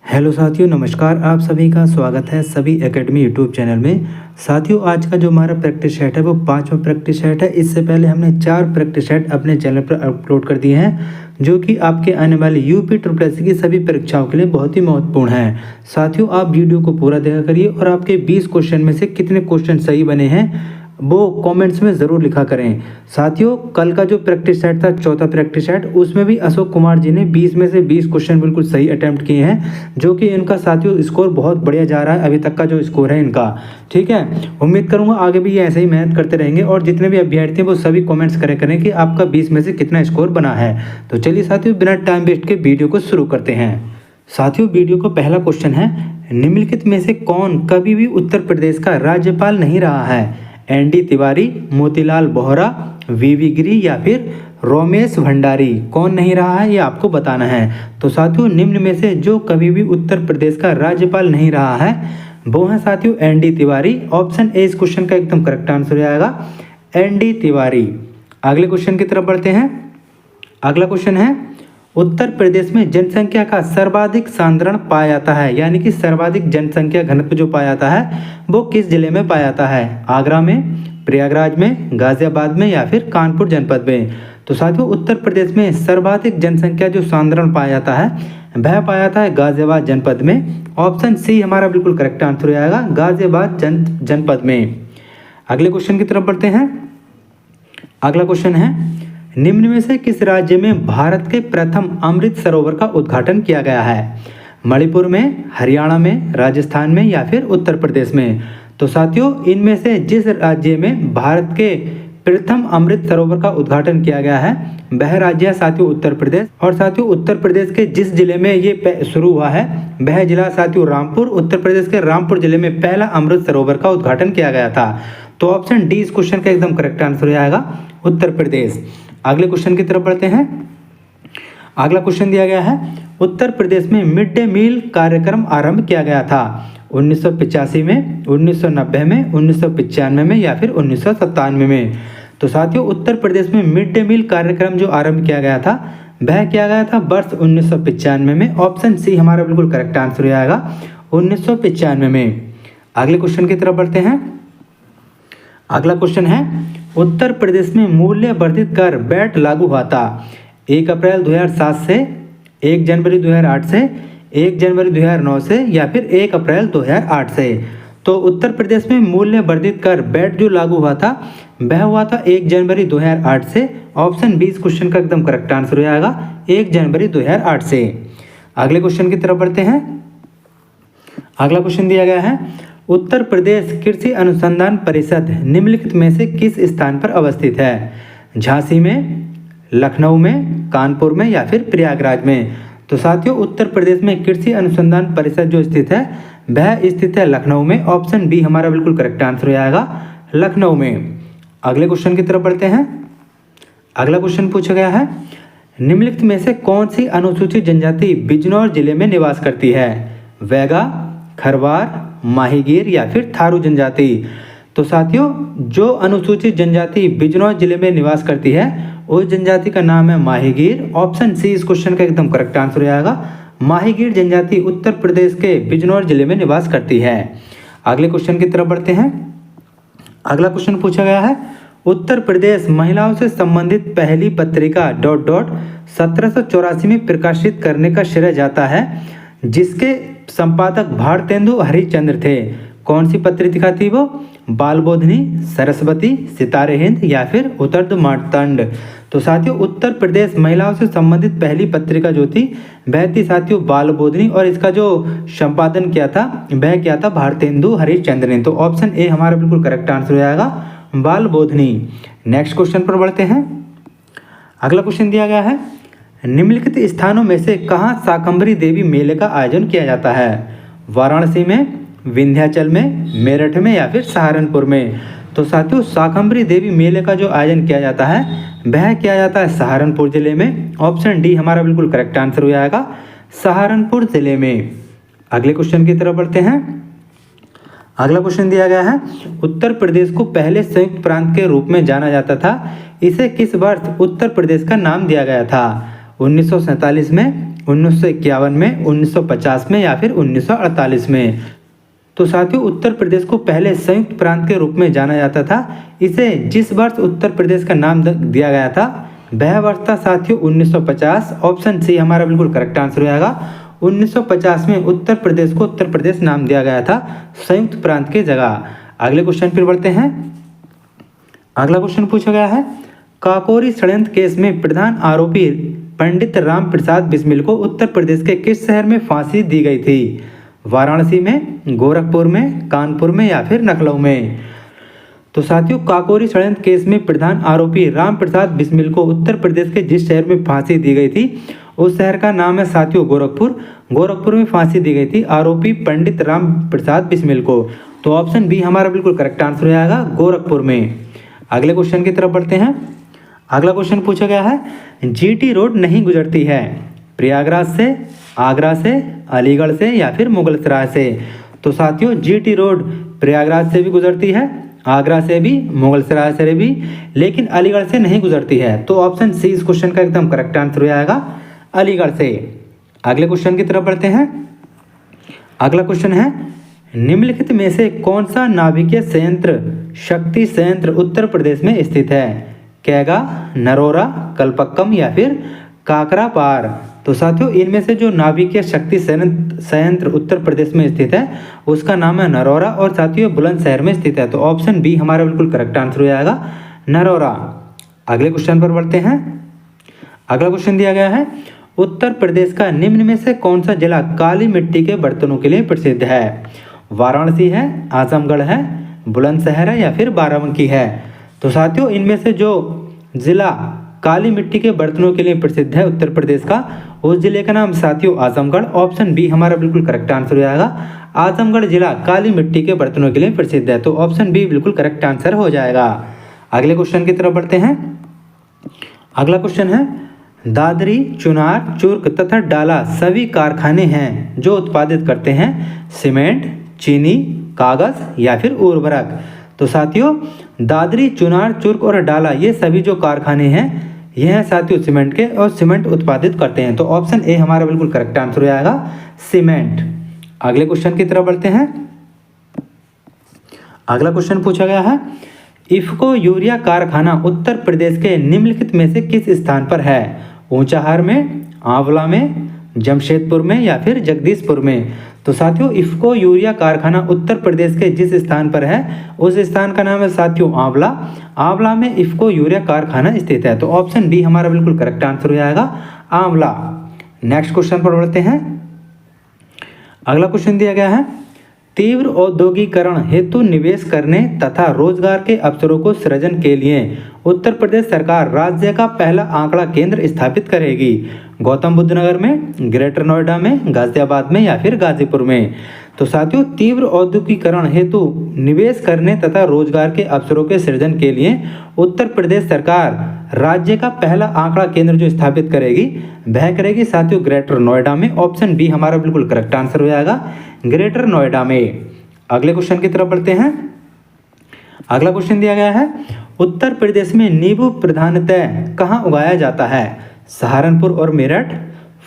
Hello साथियों, नमस्कार। आप सभी का स्वागत है सभी एकेडमी यूट्यूब चैनल में। साथियों, आज का जो हमारा प्रैक्टिस सेट है वो 5वां प्रैक्टिस सेट है। इससे पहले हमने 4 प्रैक्टिस सेट अपने चैनल पर अपलोड कर दिए हैं, जो कि आपके आने वाली यूपी ट्रिपल एससी की सभी परीक्षाओं के लिए बहुत ही महत्वपूर्ण है। साथियों, आप वीडियो को पूरा देखा करिए और आपके 20 क्वेश्चन में से कितने क्वेश्चन सही बने हैं वो कमेंट्स में ज़रूर लिखा करें। साथियों, कल का जो प्रैक्टिस सेट था, चौथा प्रैक्टिस सेट, उसमें भी अशोक कुमार जी ने 20 में से 20 क्वेश्चन बिल्कुल सही अटेम्प्ट किए हैं, जो कि इनका साथियों स्कोर बहुत बढ़िया जा रहा है अभी तक का जो स्कोर है इनका। ठीक है, उम्मीद करूंगा आगे भी ये ऐसे ही मेहनत करते रहेंगे और जितने भी अभ्यर्थी हैं वो सभी कमेंट्स करें कि आपका 20 में से कितना स्कोर बना है। तो चलिए साथियों, बिना टाइम वेस्ट के वीडियो को शुरू करते हैं। साथियों, वीडियो का पहला क्वेश्चन है, निम्नलिखित में से कौन कभी भी उत्तर प्रदेश का राज्यपाल नहीं रहा है? एनडी तिवारी, मोतीलाल बोहरा, वीवी गिरी या फिर रोमेश भंडारी? कौन नहीं रहा है ये आपको बताना है। तो साथियों, निम्न में से जो कभी भी उत्तर प्रदेश का राज्यपाल नहीं रहा है वो है साथियों एनडी तिवारी। ऑप्शन ए इस क्वेश्चन का एकदम करेक्ट आंसर हो जाएगा, एनडी तिवारी। अगले क्वेश्चन की तरफ बढ़ते हैं। अगला क्वेश्चन है, उत्तर प्रदेश में जनसंख्या का सर्वाधिक सांद्रण पाया जाता है, यानी कि सर्वाधिक जनसंख्या घनत्व जो पाया जाता है वो किस जिले में पाया जाता है? आगरा में, प्रयागराज में, गाजियाबाद में या फिर कानपुर जनपद में? तो साथियों, उत्तर प्रदेश में सर्वाधिक जनसंख्या जो सांद्रण पाया जाता है वह पाया जाता है गाजियाबाद जनपद में। ऑप्शन सी हमारा बिल्कुल करेक्ट आंसर हो जाएगा, गाजियाबाद जनपद में। अगले क्वेश्चन की तरफ बढ़ते हैं। अगला क्वेश्चन है, निम्न में से किस राज्य में भारत के प्रथम अमृत सरोवर का उद्घाटन किया गया है? मणिपुर में, हरियाणा में, राजस्थान में या फिर उत्तर प्रदेश में? तो साथियों, इनमें से जिस राज्य में भारत के प्रथम अमृत सरोवर का उद्घाटन किया गया है वह राज्य है साथियों उत्तर प्रदेश। और साथियों, उत्तर प्रदेश के जिस जिले में ये शुरू हुआ है वह जिला साथियों रामपुर। उत्तर प्रदेश के रामपुर जिले में पहला अमृत सरोवर का उद्घाटन किया गया था। तो ऑप्शन डी इस क्वेश्चन का एकदम करेक्ट आंसर हो जाएगा, उत्तर प्रदेश। अगले क्वेश्चन की तरफ बढ़ते हैं। अगला क्वेश्चन दिया गया है, उत्तर प्रदेश में मिड डे मील कार्यक्रम आरंभ किया गया था 1985 में, 1990 में, 1995 में या फिर 1997 में? तो साथियों, उत्तर प्रदेश में मिड डे मील कार्यक्रम जो आरंभ किया गया था वह किया गया था वर्ष 1995 में। ऑप्शन सी हमारा बिल्कुल करेक्ट आंसर हो जाएगा, 1995 में। अगले क्वेश्चन की तरफ बढ़ते हैं। अगला क्वेश्चन है, उत्तर प्रदेश में मूल्य वर्धित कर वैट लागू हुआ था 1 अप्रैल 2007 से, 1 जनवरी 2008 से, 1 जनवरी 2009 से या फिर 1 अप्रैल 2008 से? तो उत्तर प्रदेश में मूल्य वर्धित कर वैट जो लागू हुआ था वह हुआ था 1 जनवरी 2008 से। ऑप्शन बी इस क्वेश्चन का एकदम करेक्ट आंसर हो जाएगा, 1 जनवरी 2008 से। अगले क्वेश्चन की तरफ बढ़ते हैं। अगला क्वेश्चन दिया गया है, उत्तर प्रदेश कृषि अनुसंधान परिषद निम्नलिखित में से किस स्थान पर अवस्थित है? झांसी में, लखनऊ में, कानपुर में या फिर प्रयागराज में? तो साथियों, उत्तर प्रदेश में कृषि अनुसंधान परिषद जो स्थित है वह स्थित है लखनऊ में। ऑप्शन बी हमारा बिल्कुल करेक्ट आंसर हो जाएगा, लखनऊ में। अगले क्वेश्चन की तरफ बढ़ते हैं। अगला क्वेश्चन पूछा गया है, निम्नलिखित में से कौन सी अनुसूचित जनजाति बिजनौर जिले में निवास करती है? वैगा, खरवार, माहीगीर या फिर थारू जनजाति? तो साथियों, जो अनुसूचित जनजाति बिजनौर जिले में निवास करती है उस जनजाति का नाम है माहीगीर। ऑप्शन सी इस क्वेश्चन का एकदम करेक्ट आंसर हो जाएगा, माहीगीर जनजाति उत्तर प्रदेश के बिजनौर जिले में निवास करती है। अगले क्वेश्चन की तरफ बढ़ते हैं। अगला क्वेश्चन पूछा गया है, उत्तर प्रदेश महिलाओं से संबंधित पहली पत्रिका ... 1784 में प्रकाशित करने का श्रेय जाता है जिसके संपादक भारतेंदु हरिश्चंद्र थे? कौन सी पत्रिका थी वो? बालबोधिनी, सरस्वती, सितारे हिंद या फिर उत्तरद मार्तंड? तो साथियों, उत्तर प्रदेश महिलाओं से संबंधित पहली पत्रिका जो थी वह थी साथियों बालबोधिनी, और इसका जो संपादन किया था वह किया था भारतेंदु हरिश्चंद्र ने। तो ऑप्शन ए हमारा बिल्कुल करेक्ट आंसर हो जाएगा, बालबोधिनी। नेक्स्ट क्वेश्चन पर बढ़ते हैं। अगला क्वेश्चन दिया गया है, निम्नलिखित स्थानों में से कहाँ शाकंभरी देवी मेले का आयोजन किया जाता है? वाराणसी में, विंध्याचल में, मेरठ में या फिर सहारनपुर में? तो साथियों, शाकंभरी देवी मेले का जो आयोजन किया जाता है वह किया जाता है सहारनपुर जिले में। ऑप्शन डी हमारा बिल्कुल करेक्ट आंसर हो जाएगा, सहारनपुर जिले में। अगले क्वेश्चन की तरफ बढ़ते हैं। अगला क्वेश्चन दिया गया है, उत्तर प्रदेश को पहले संयुक्त प्रांत के रूप में जाना जाता था, इसे किस वर्ष उत्तर प्रदेश का नाम दिया गया था? 1947 में, 1951 में, 1950 में या फिर 1948 में। तो साथियों उत्तर प्रदेश को पहले संयुक्त प्रांत के रूप में जाना जाता था। इसे जिस वर्ष उत्तर प्रदेश का नाम दिया गया था वह वर्ष था साथियों 1950। ऑप्शन सी हमारा बिल्कुल करेक्ट आंसर हो जाएगा। 1950 में उत्तर प्रदेश को उत्तर प्रदेश नाम दिया गया था संयुक्त प्रांत की जगह। अगले क्वेश्चन पर बढ़ते हैं। अगला क्वेश्चन पूछा गया है, काकोरी षड्यंत्र केस में प्रधान आरोपी पंडित राम प्रसाद बिस्मिल को उत्तर प्रदेश के किस शहर में फांसी दी गई थी? वाराणसी में, गोरखपुर में, कानपुर में या फिर लखनऊ में? तो साथियों काकोरी षड्यंत्र केस में प्रधान आरोपी राम प्रसाद बिस्मिल को उत्तर प्रदेश के जिस शहर में फांसी दी गई थी उस शहर का नाम है साथियों गोरखपुर। गोरखपुर में फांसी दी गई थी आरोपी पंडित राम प्रसाद बिस्मिल को। तो ऑप्शन बी हमारा बिल्कुल करेक्ट आंसर हो जाएगा, गोरखपुर में। अगले क्वेश्चन की तरफ बढ़ते हैं। अगला क्वेश्चन पूछा गया है, जीटी रोड नहीं गुजरती है प्रयागराज से, आगरा से, अलीगढ़ से या फिर मुगलसराय से? तो साथियों जीटी रोड प्रयागराज से भी गुजरती है, आगरा से भी, मुगलसराय से भी, लेकिन अलीगढ़ से नहीं गुजरती है। तो ऑप्शन सी इस क्वेश्चन का एकदम करेक्ट आंसर हो जाएगा, अलीगढ़ से। अगले क्वेश्चन की तरफ बढ़ते हैं। अगला क्वेश्चन है, निम्नलिखित में से कौन सा नाभिकीय संयंत्र शक्ति संयंत्र उत्तर प्रदेश में स्थित है? कैगा, नरोरा, कलपक्कम या फिर काकरापार? तो साथियों इनमें से जो नाभिकीय शक्ति संयंत्र उत्तर प्रदेश में स्थित है उसका नाम है नरोरा और साथियों बुलंदशहर में स्थित है। तो ऑप्शन बी हमारा बिल्कुल करेक्ट आंसर हो जाएगा, नरोरा। अगले क्वेश्चन पर बढ़ते हैं। अगला क्वेश्चन दिया गया है, उत्तर प्रदेश का निम्न में से कौन सा जिला काली मिट्टी के बर्तनों के लिए प्रसिद्ध है? वाराणसी है, आजमगढ़ है, बुलंदशहर है या फिर बाराबंकी है? तो साथियों इनमें से जो जिला काली मिट्टी के बर्तनों के लिए प्रसिद्ध है उत्तर प्रदेश का, उस जिले का नाम साथियों आजमगढ़। ऑप्शन बी हमारा बिल्कुल करेक्ट आंसर हो जाएगा, आजमगढ़ जिला काली मिट्टी के बर्तनों के लिए प्रसिद्ध है। तो ऑप्शन बी बिल्कुल करेक्ट आंसर हो जाएगा। अगले क्वेश्चन की तरफ बढ़ते हैं। अगला क्वेश्चन है, दादरी, चुनार, चुर्क तथा डाला सभी कारखाने हैं जो उत्पादित करते हैं सीमेंट, चीनी, कागज या फिर उर्वरक? तो साथियों दादरी, चुनार, चुर्क और डाला ये सभी जो कारखाने हैं यह हैं साथियों सीमेंट के और सीमेंट उत्पादित करते हैं। तो ऑप्शन ए हमारा बिल्कुल करेक्ट आंसर हो जाएगा, सीमेंट। अगले क्वेश्चन की तरफ बढ़ते हैं। अगला क्वेश्चन पूछा गया है, इफ्को यूरिया कारखाना उत्तर प्रदेश के निम्नलिखित में से किस स्थान पर है? ऊंचाहार में, आंवला में, जमशेदपुर में या फिर जगदीशपुर में? तो साथियों इफ्को यूरिया कारखाना उत्तर प्रदेश के जिस स्थान पर है उस स्थान का नाम है साथियों आंवला। आंवला में इफ्को यूरिया कारखाना स्थित है। तो ऑप्शन बी हमारा बिल्कुल करेक्ट आंसर हो जाएगा, आंवला। नेक्स्ट क्वेश्चन पर बढ़ते हैं। अगला क्वेश्चन दिया गया है, तीव्र औद्योगिकरण हेतु निवेश करने तथा रोजगार के अवसरों को सृजन के लिए उत्तर प्रदेश सरकार राज्य का पहला आंकड़ा केंद्र स्थापित करेगी। गौतम बुद्ध नगर में, ग्रेटर नोएडा में, गाजियाबाद में या फिर गाजीपुर में? तो साथियों तीव्र औद्योगिकरण हेतु निवेश करने तथा रोजगार के अवसरों के सृजन के लिए उत्तर प्रदेश सरकार राज्य का पहला आंकड़ा केंद्र जो स्थापित करेगी वह करेगी साथियों ग्रेटर नोएडा में। ऑप्शन बी हमारा बिल्कुल करेक्ट आंसर हो जाएगा, ग्रेटर नोएडा में। अगले क्वेश्चन की तरफ बढ़ते हैं। अगला क्वेश्चन दिया गया है, उत्तर प्रदेश में नींबू प्रधानतः कहाँ उगाया जाता है? सहारनपुर और मेरठ,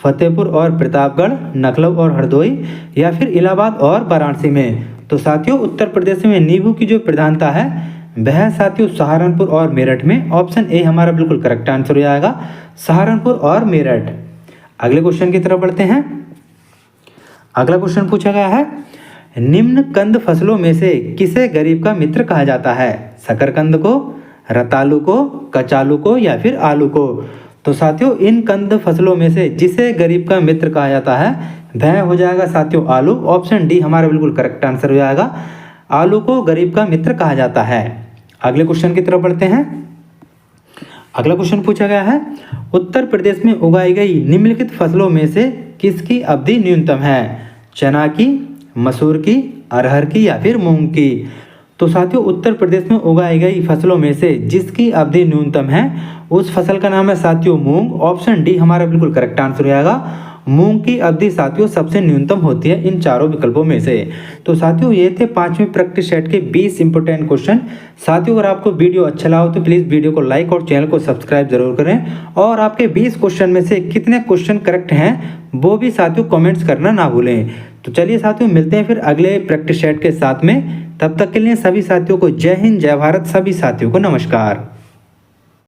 फतेहपुर और प्रतापगढ़, लखनऊ और हरदोई या फिर इलाहाबाद और वाराणसी में? तो साथियों उत्तर प्रदेश में नींबू की जो प्रधानता है वह साथियों सहारनपुर और मेरठ में। ऑप्शन ए हमारा बिल्कुल करेक्ट आंसर हो जाएगा, सहारनपुर और मेरठ। अगले क्वेश्चन की तरफ बढ़ते हैं। अगला क्वेश्चन पूछा गया है, निम्न कंद फसलों में से किसे गरीब का मित्र कहा जाता है? शकरकंद को, रतालू को, कचालू को या फिर आलू को? तो साथियों इन कंद फसलों में से जिसे गरीब का मित्र कहा जाता है वह हो जाएगा साथियों आलू। ऑप्शन डी हमारा बिल्कुल करेक्ट आंसर हो जाएगा, आलू को गरीब का मित्र कहा जाता है। अगले क्वेश्चन की तरफ बढ़ते हैं। अगला क्वेश्चन पूछा गया है, उत्तर प्रदेश में उगाई गई निम्नलिखित फसलों में से किसकी अवधि न्यूनतम है? चना की, मसूर की, अरहर की या फिर मूंग की? तो साथियों उत्तर प्रदेश में उगाई गई फसलों में से जिसकी अवधि न्यूनतम है उस फसल का नाम है साथियों मूंग। ऑप्शन डी हमारा बिल्कुल करेक्ट आंसर हो जाएगा, मूंग की अवधि साथियों सबसे न्यूनतम होती है इन चारों विकल्पों में से। तो साथियों ये थे 5वें प्रैक्टिस सेट के 20 इंपॉर्टेंट क्वेश्चन। साथियों अगर आपको वीडियो अच्छा लगा हो तो प्लीज़ वीडियो को लाइक और चैनल को सब्सक्राइब जरूर करें, और आपके 20 क्वेश्चन में से कितने क्वेश्चन करेक्ट हैं वो भी साथियों कमेंट्स करना ना भूलें। तो चलिए साथियों मिलते हैं फिर अगले प्रैक्टिस सेट के साथ में। तब तक के लिए सभी साथियों को जय हिंद, जय भारत, सभी साथियों को नमस्कार।